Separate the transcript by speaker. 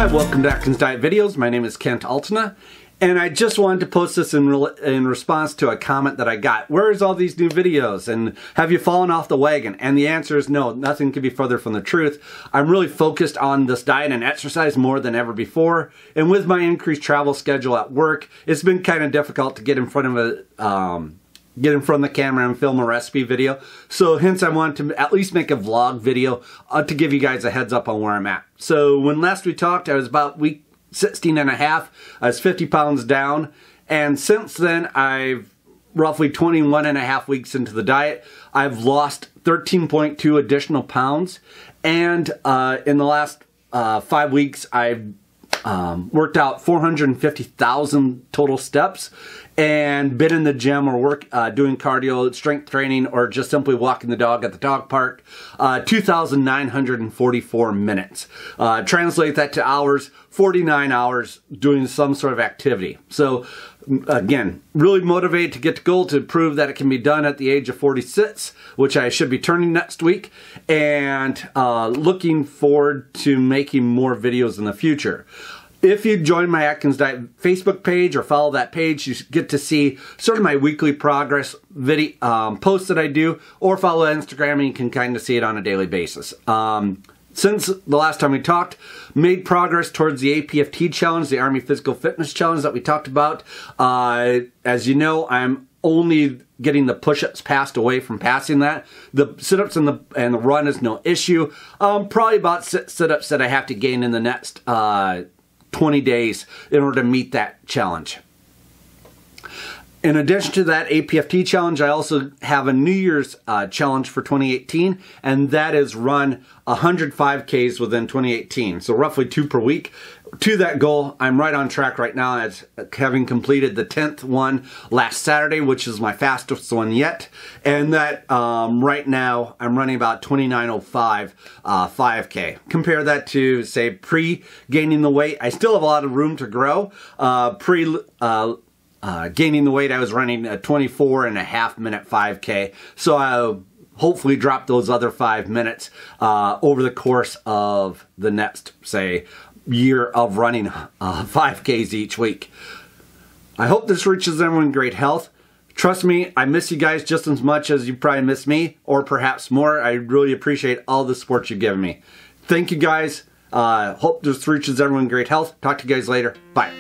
Speaker 1: Hi, welcome to Atkins Diet Videos. My name is Kent Altena, and I just wanted to post this in response to a comment that I got. Where's all these new videos? And have you fallen off the wagon? And the answer is no, nothing could be further from the truth. I'm really focused on this diet and exercise more than ever before. And with my increased travel schedule at work, it's been kind of difficult to get in front of the camera and film a recipe video. So hence I wanted to at least make a vlog video to give you guys a heads up on where I'm at. So when last we talked, I was about week 16 and a half. I was 50 pounds down. And since then, I've roughly 21 and a half weeks into the diet. I've lost 13.2 additional pounds. And in the last 5 weeks, I've worked out 450,000 total steps and been in the gym or doing cardio, strength training, or just simply walking the dog at the dog park 2,944 minutes. Translate that to hours, 49 hours doing some sort of activity. So again, really motivated to get the goal to prove that it can be done at the age of 46, which I should be turning next week, and looking forward to making more videos in the future. If you join my Atkins Diet Facebook page or follow that page, you get to see sort of my weekly progress video posts that I do, or follow Instagram and you can kind of see it on a daily basis. Since the last time we talked, made progress towards the APFT challenge, the Army Physical Fitness Challenge that we talked about. As you know, I'm only getting the push-ups passed away from passing that. The sit-ups and the run is no issue. Probably about sit-ups that I have to gain in the next 20 days in order to meet that challenge. In addition to that APFT challenge, I also have a New Year's challenge for 2018, and that is run 105 Ks within 2018, so roughly 2 per week. To that goal, I'm right on track right now, as having completed the 10th one last Saturday, which is my fastest one yet. And that right now, I'm running about 29:05 5K. Compare that to, say, pre-gaining the weight. I still have a lot of room to grow. Gaining the weight, I was running a 24.5 minute 5K. So I'll hopefully drop those other 5 minutes over the course of the next, say, year of running 5Ks each week. I hope this reaches everyone in great health. Trust me, I miss you guys just as much as you probably miss me, or perhaps more. I really appreciate all the support you've given me. Thank you guys. Hope this reaches everyone in great health. Talk to you guys later. Bye.